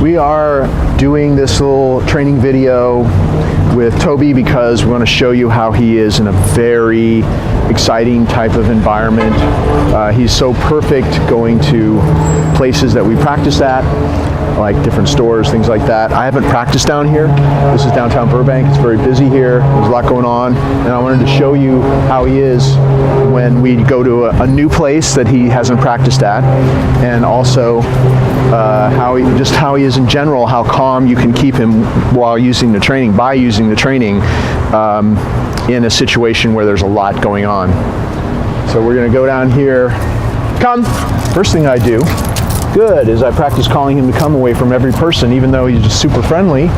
We are doing this little training video with Toby because we want to show you how he is in a very exciting type of environment. He's so perfect going to places that we practice at, like different stores, things like that. I haven't practiced down here. This is downtown Burbank. It's very busy here. There's a lot going on. And I wanted to show you how he is when we go to a new place that he hasn't practiced at, and also how he is in general, how calm you can keep him while using the training, by using the training in a situation where there's a lot going on. So we're going to go down here. Come. First thing I do, good, is I practice calling him to come away from every person. Even though he's just super friendly,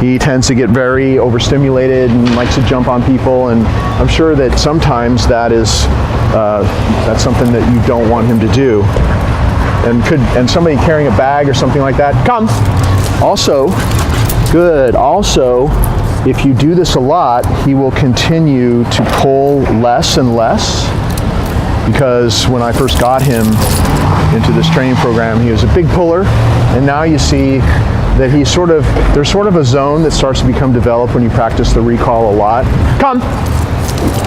he tends to get very overstimulated and likes to jump on people, and I'm sure that sometimes that's something that you don't want him to do. And somebody carrying a bag or something like that, come. Also, good, also, if you do this a lot, he will continue to pull less and less, because when I first got him into this training program, he was a big puller, and now you see that there's sort of a zone that starts to become developed when you practice the recall a lot. Come!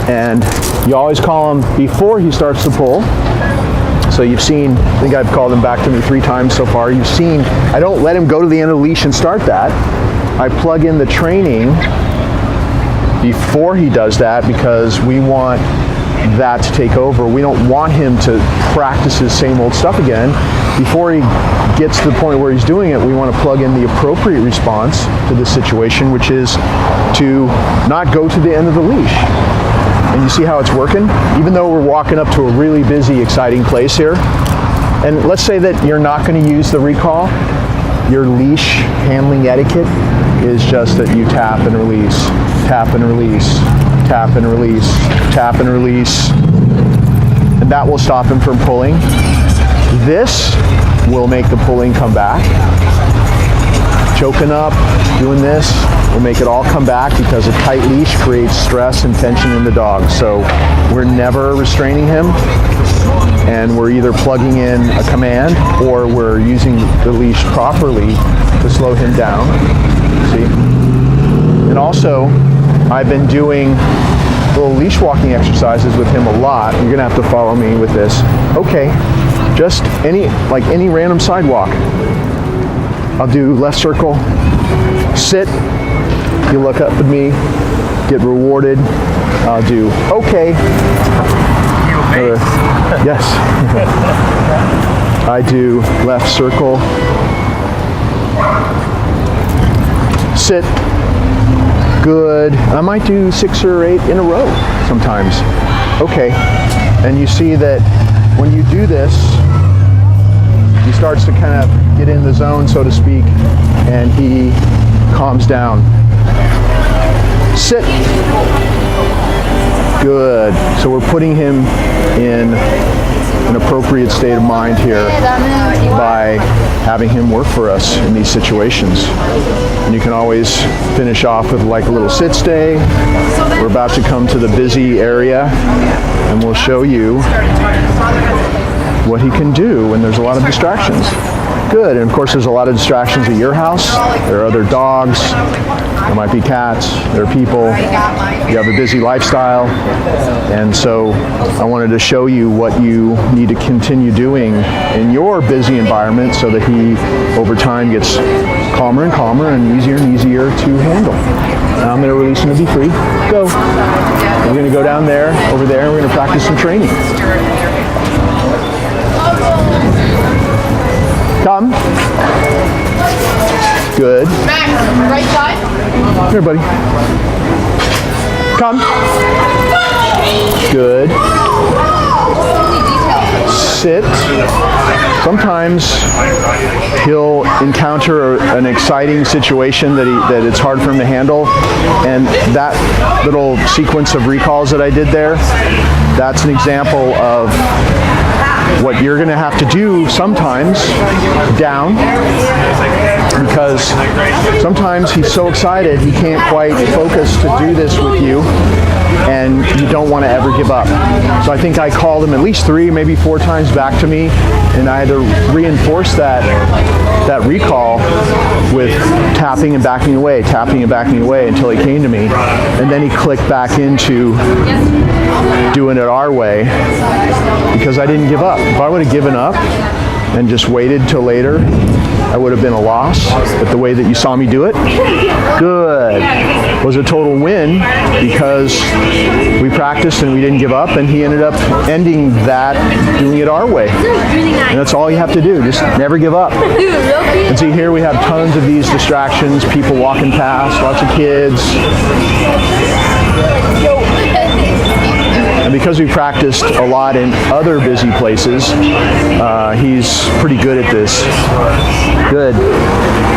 And you always call him before he starts to pull. So you've seen, I think I've called him back to me 3 times so far. You've seen, I don't let him go to the end of the leash and start that. I plug in the training before he does that because we want that to take over. We don't want him to practice his same old stuff again. Before he gets to the point where he's doing it, we want to plug in the appropriate response to this situation, which is to not go to the end of the leash. And you see how it's working? Even though we're walking up to a really busy, exciting place here, and let's say that you're not going to use the recall, your leash handling etiquette is just that you tap and release, tap and release, tap and release, tap and release, and that will stop him from pulling. This will make the pulling come back. Choking up, doing this will make it all come back, because a tight leash creates stress and tension in the dog. So we're never restraining him, and we're either plugging in a command or we're using the leash properly to slow him down. See? And also, I've been doing little leash walking exercises with him a lot. You're gonna have to follow me with this. Okay, just any random sidewalk. I'll do left circle, sit, you look up at me, get rewarded. I'll do okay. Yes. I do left circle, sit, good. I might do 6 or 8 in a row sometimes. Okay. And you see that when you do this, he starts to kind of get in the zone, so to speak, and he calms down. Sit. Good. So we're putting him in an appropriate state of mind here by having him work for us in these situations. And you can always finish off with like a little sit stay. We're about to come to the busy area, and we'll show you what he can do when there's a lot of distractions. Good. And of course there's a lot of distractions at your house. There are other dogs, there might be cats, there are people. You have a busy lifestyle, and so I wanted to show you what you need to continue doing in your busy environment so that he over time gets calmer and calmer and easier to handle. Now I'm going to release him to be free. Go. We're going to go down there, over there, and we're going to practice some training. Come. Good. Back, right side. Here, buddy. Come. Good. Sit. Sometimes he'll encounter an exciting situation that it's hard for him to handle, and that little sequence of recalls that I did there, that's an example of what you're going to have to do sometimes down, because sometimes he's so excited he can't quite focus to do this with you, and you don't want to ever give up. So I think I called him at least 3, maybe 4 times back to me, and I had to reinforce that recall with tapping and backing away until he came to me, and then he clicked back into doing it our way because I didn't give up. If I would have given up and just waited till later, I would have been a loss. But the way that you saw me do it, good, was a total win because we practiced and we didn't give up, and he ended up ending that doing it our way. And that's all you have to do, just never give up. And see, here we have tons of these distractions, people walking past, lots of kids. And because we practiced a lot in other busy places, he's pretty good at this. Good.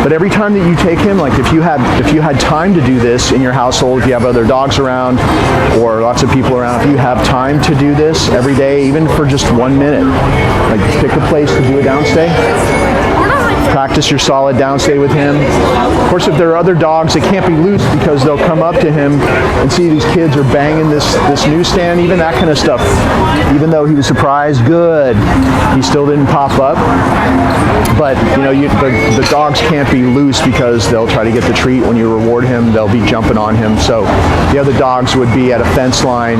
But every time that you take him, like if you had time to do this in your household, if you have other dogs around or lots of people around, if you have time to do this every day, even for just 1 minute, like pick a place to do a downstay. Practice your solid downstay with him. Of course, if there are other dogs, they can't be loose because they'll come up to him and see these kids are banging this newsstand, even that kind of stuff. Even though he was surprised, good, he still didn't pop up. But you know, the dogs can't be loose because they'll try to get the treat. When you reward him, they'll be jumping on him. So the other dogs would be at a fence line,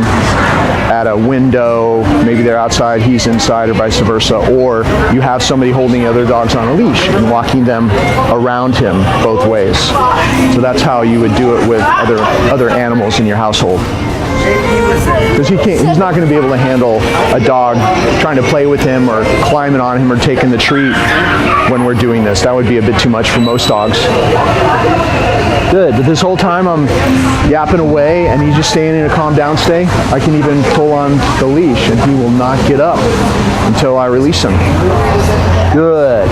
at a window, maybe they're outside, he's inside, or vice versa. Or you have somebody holding the other dogs on a leash and walking them around him both ways. So that's how you would do it with other animals in your household. Because he's not going to be able to handle a dog trying to play with him or climbing on him or taking the treat when we're doing this. That would be a bit too much for most dogs. Good, but this whole time I'm yapping away and he's just staying in a calm down stay. I can even pull on the leash and he will not get up until I release him. Good.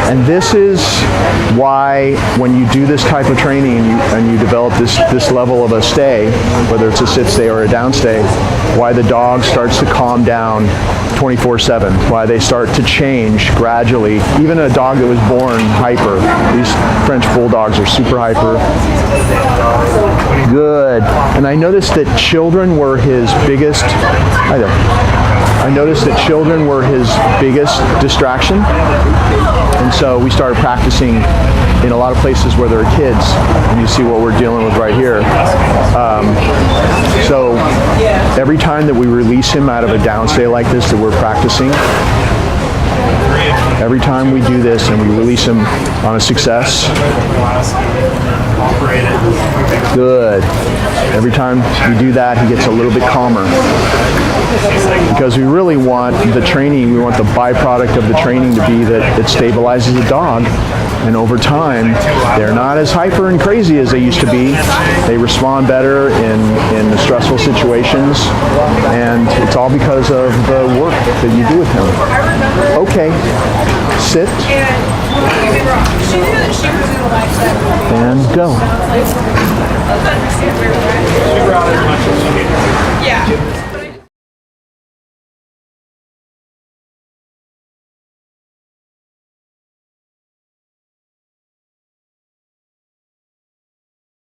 And this is why when you do this type of training and you develop this level of a stay, whether it's a sit stay or a down stay, why the dog starts to calm down 24/7, why they start to change gradually. Even a dog that was born hyper, these French bulldogs are super hyper. Good. And I noticed that children were his biggest, I noticed that children were his biggest distraction. And so we started practicing in a lot of places where there are kids, and you see what we're dealing with right here. So every time that we release him out of a downstay like this that we're practicing, every time we do this and we release him on a success, good. Every time we do that, he gets a little bit calmer. Because we really want the training, we want the byproduct of the training to be that it stabilizes the dog. And over time, they're not as hyper and crazy as they used to be. They respond better in the stressful situations. And it's all because of the work that you do with him. Okay, sit. And go. Yeah.